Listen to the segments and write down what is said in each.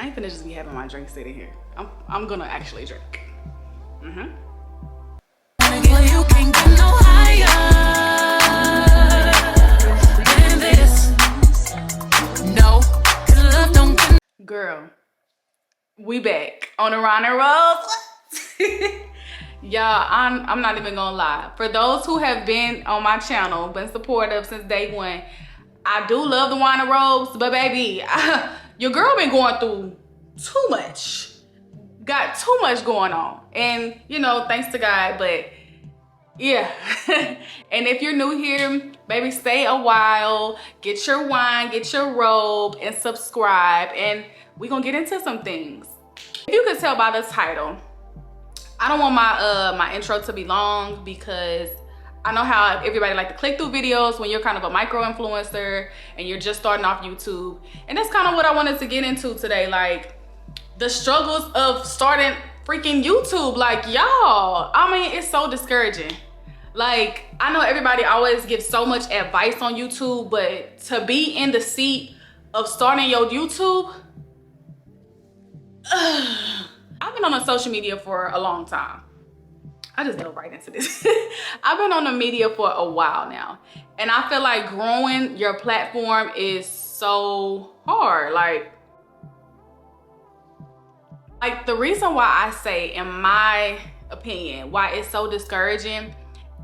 I ain't finna just be having my drink sitting here. I'm gonna actually drink. You can't get no higher than this. No, 'cause love don't get... Girl, we back on the Robe. Y'all, I'm not even gonna lie. For those who have been on my channel, been supportive since day one, I do love the wine and robes, but baby, your girl been going through too much. Got too much going on. And, you know, thanks to God, but yeah. And if you're new here, baby, stay a while. Get your wine, get your robe, and subscribe. And we're gonna get into some things. If you could tell by the title, I don't want my intro to be long because I know how everybody like to click through videos when you're kind of a micro influencer and you're just starting off YouTube. And that's kind of what I wanted to get into today. Like the struggles of starting freaking YouTube. Like y'all, I mean, it's so discouraging. Like I know everybody always gives so much advice on YouTube, but to be in the seat of starting your YouTube, I've been on a social media for a long time. I just dove right into this. I've been on the media for a while now. And I feel like growing your platform is so hard. Like the reason why I say, in my opinion, why it's so discouraging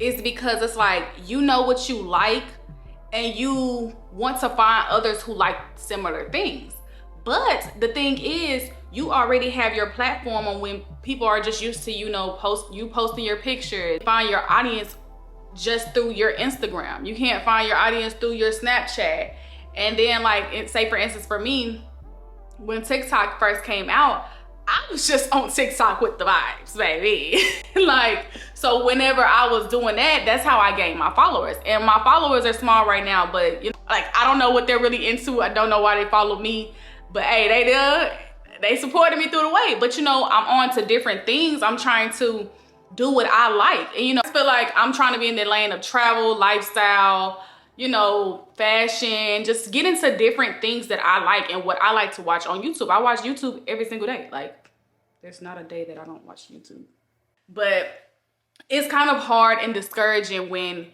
is because it's like, you know what you like and you want to find others who like similar things. But the thing is, you already have your platform on when people are just used to, you know, posting your pictures. Find your audience just through your Instagram. You can't find your audience through your Snapchat. And then like, say for instance, for me, when TikTok first came out, I was just on TikTok with the vibes, baby. Like, so whenever I was doing that, that's how I gained my followers. And my followers are small right now, but you know, like, I don't know what they're really into. I don't know why they follow me, but hey, they supported me through the way. But you know, I'm on to different things. I'm trying to do what I like. And you know, I feel like I'm trying to be in the lane of travel, lifestyle, you know, fashion, just get into different things that I like and what I like to watch on YouTube. I watch YouTube every single day. Like, there's not a day that I don't watch YouTube. But it's kind of hard and discouraging when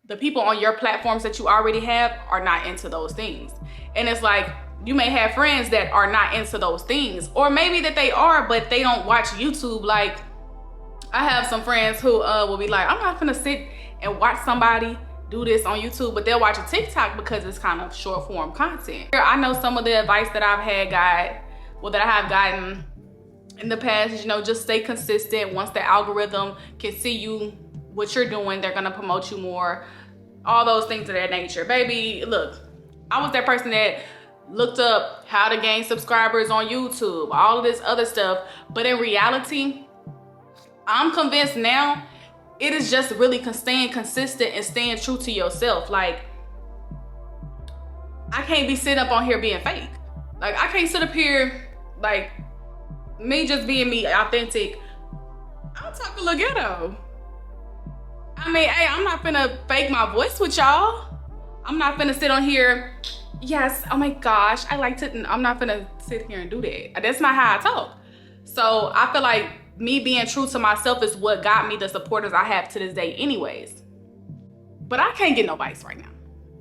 the people on your platforms that you already have are not into those things. And it's like, you may have friends that are not into those things, or maybe that they are, but they don't watch YouTube. Like, I have some friends who will be like, I'm not gonna sit and watch somebody do this on YouTube, but they'll watch a TikTok because it's kind of short form content. I know some of the advice that I have gotten in the past is, you know, just stay consistent. Once the algorithm can see you, what you're doing, they're gonna promote you more. All those things of that nature. Baby, look, I was that person that looked up how to gain subscribers on YouTube, all of this other stuff. But in reality, I'm convinced now, it is just really staying consistent and staying true to yourself. Like, I can't be sitting up on here being fake. Like, I can't sit up here, like, me just being me, authentic. I'll talk a little ghetto. I mean, hey, I'm not finna fake my voice with y'all. I'm not finna sit on here, yes, oh my gosh, I like to, I'm not finna sit here and do that. That's not how I talk. So I feel like me being true to myself is what got me the supporters I have to this day anyways. But I can't get no advice right now.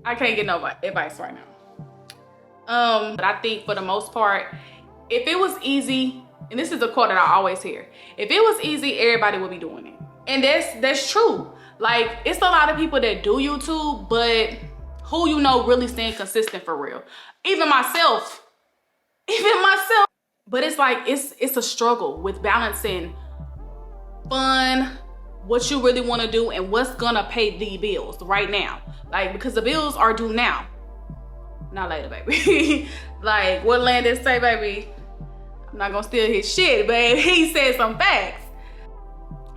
I can't get no advice right now. But I think for the most part, if it was easy, and this is a quote that I always hear, if it was easy, everybody would be doing it. And that's true. Like, it's a lot of people that do YouTube, but who you know really staying consistent for real? Even myself. But it's like, it's a struggle with balancing fun, what you really want to do, and what's gonna pay the bills right now. Like, because the bills are due now, not later, baby. Like, what Landon say, baby? I'm not gonna steal his shit, but he said some facts.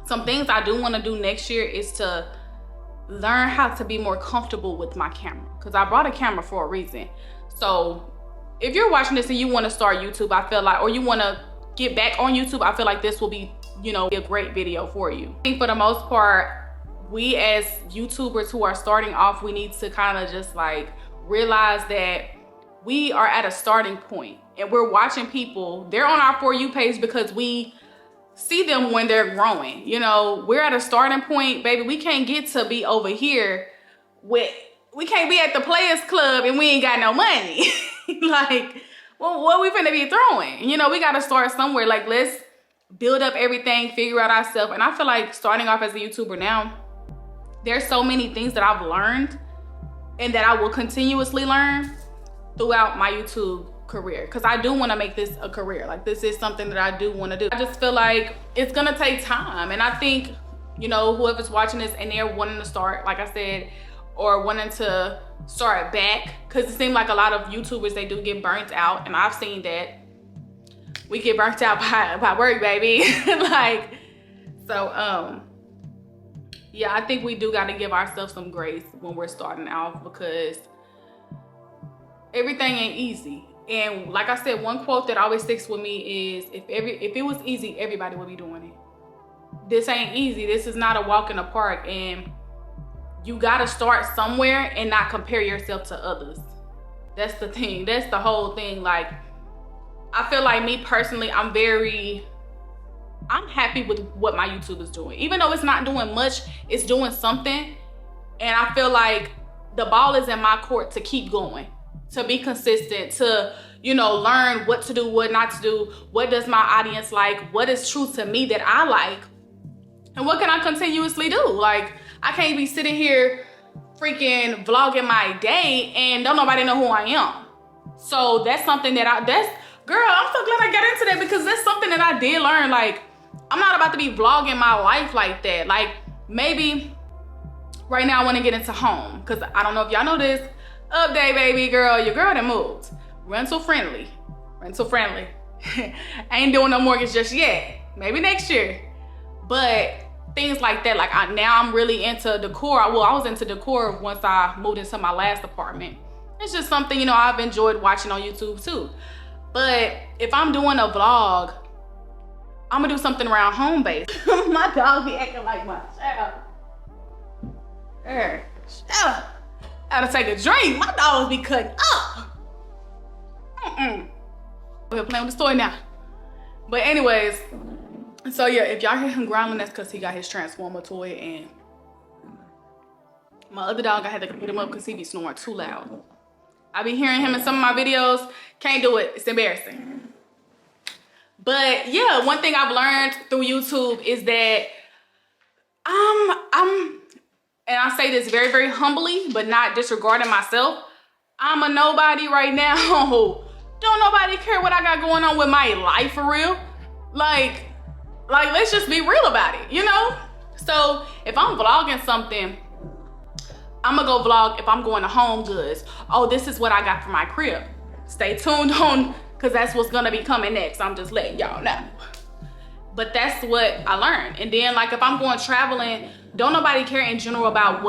Some things I do want to do next year is to learn how to be more comfortable with my camera, because I brought a camera for a reason. So if you're watching this and you want to start YouTube, I feel like, or you want to get back on YouTube, I feel like this will be, you know, a great video for you. I think for the most part, we as YouTubers who are starting off, we need to kind of just like realize that we are at a starting point and we're watching people, they're on our For You page because we see them when they're growing. You know, we're at a starting point, baby. We can't get to be over here with, we can't be at the Players Club and we ain't got no money. Like, well, what we finna be throwing? You know, we gotta start somewhere. Like, let's build up everything, figure out ourselves. And I feel like starting off as a YouTuber now, there's so many things that I've learned and that I will continuously learn throughout my YouTube career, because I do want to make this a career. Like, this is something that I do want to do. I just feel like it's gonna take time, and I think, you know, whoever's watching this and they're wanting to start, like I said, or wanting to start back, because it seems like a lot of YouTubers, they do get burnt out, and I've seen that. We get burnt out by work, baby. Like, so yeah, I think we do got to give ourselves some grace when we're starting out, because everything ain't easy. And like I said, one quote that always sticks with me is, if it was easy, everybody would be doing it. This ain't easy. This is not a walk in the park, and you got to start somewhere and not compare yourself to others. That's the thing. That's the whole thing. Like, I feel like, me personally, I'm happy with what my YouTube is doing. Even though it's not doing much, it's doing something. And I feel like the ball is in my court to keep going, to be consistent, to, you know, learn what to do, what not to do, what does my audience like, what is true to me that I like, and what can I continuously do. Like, I can't be sitting here freaking vlogging my day and don't nobody know who I am. So that's something that girl, I'm so glad I got into that, because that's something that I did learn. Like, I'm not about to be vlogging my life like that. Like, maybe right now I want to get into home, because I don't know if y'all know this. Update, baby girl, your girl that moved. Rental friendly. Ain't doing no mortgage just yet. Maybe next year. But things like that, like now I'm really into decor. Well, I was into decor once I moved into my last apartment. It's just something, you know, I've enjoyed watching on YouTube too. But if I'm doing a vlog, I'm gonna do something around home base. My dog be acting like my child. There, shut up. I gotta take a drink. My dogs be cutting up. We're playing with the toy now. But anyways, so yeah, if y'all hear him growling, that's because he got his Transformer toy, and my other dog, I had to put him up because he be snoring too loud. I be hearing him in some of my videos. Can't do it. It's embarrassing. But yeah, one thing I've learned through YouTube is that and I say this very, very humbly, but not disregarding myself, I'm a nobody right now. Don't nobody care what I got going on with my life, for real. Like let's just be real about it, you know? So if I'm vlogging something, I'm gonna go vlog if I'm going to Home Goods. Oh, this is what I got for my crib. Stay tuned on, because that's what's gonna be coming next. I'm just letting y'all know. But that's what I learned. And then, like, if I'm going traveling, don't nobody care in general about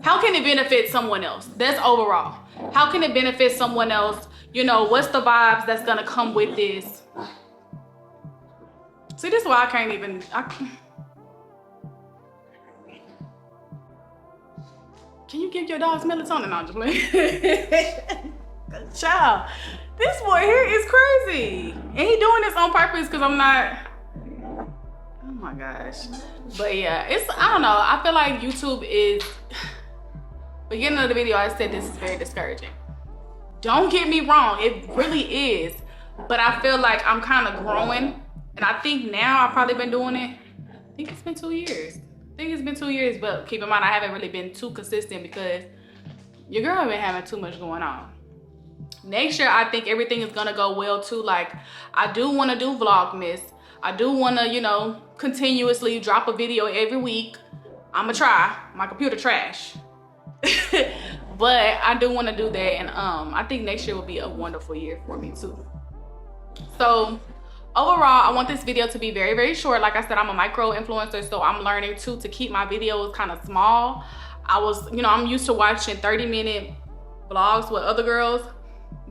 how can it benefit someone else? That's overall. How can it benefit someone else? You know, what's the vibes that's gonna come with this? See, this is why I can't even, can you give your dogs melatonin? No, I'm just playing. Child, this boy here is crazy. And he doing this on purpose because I'm not, oh my gosh. But yeah, I don't know. I feel like YouTube is, beginning of the video, I said this is very discouraging. Don't get me wrong, it really is. But I feel like I'm kind of growing. And I think now I've probably been doing it, I think it's been 2 years. But keep in mind, I haven't really been too consistent because your girl been having too much going on. Next year, I think everything is gonna go well too. Like, I do wanna do Vlogmas. I do wanna, you know, continuously drop a video every week. I'ma try. My computer trash. But I do wanna do that, and I think next year will be a wonderful year for me too. So overall, I want this video to be very, very short. Like I said, I'm a micro influencer, so I'm learning too to keep my videos kind of small. I'm used to watching 30-minute vlogs with other girls,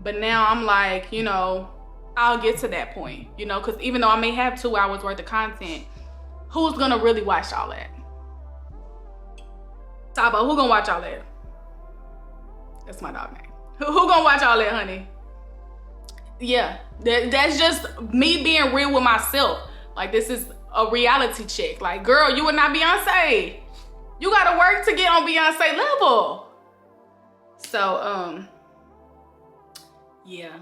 but now I'm like, you know, I'll get to that point, you know, because even though I may have 2 hours worth of content, who's gonna really watch all that? Sabo, who gonna watch all that? That's my dog name. Who gonna watch all that, honey? yeah, that's just me being real with myself. Like, this is a reality check. Like, girl, you are not Beyonce. You gotta work to get on Beyonce level. So, yeah,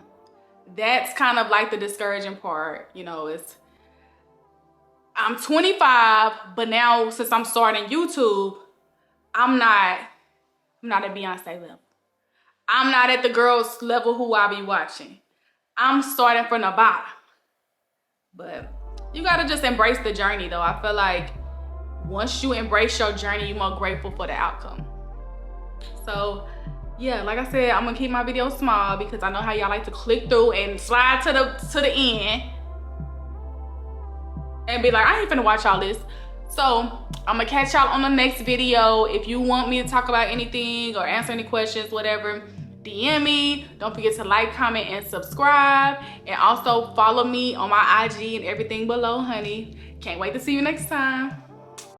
that's kind of like the discouraging part. You know, I'm 25, but now since I'm starting YouTube, I'm not at Beyonce level. I'm not at the girls level who I be watching. I'm starting from the bottom. But you gotta just embrace the journey though. I feel like once you embrace your journey, you're more grateful for the outcome. So yeah, like I said, I'm gonna keep my videos small because I know how y'all like to click through and slide to the end and be like, I ain't finna watch all this. So I'm gonna catch y'all on the next video. If you want me to talk about anything or answer any questions, whatever, DM me. Don't forget to like, comment, and subscribe. And also follow me on my IG and everything below, honey. Can't wait to see you next time.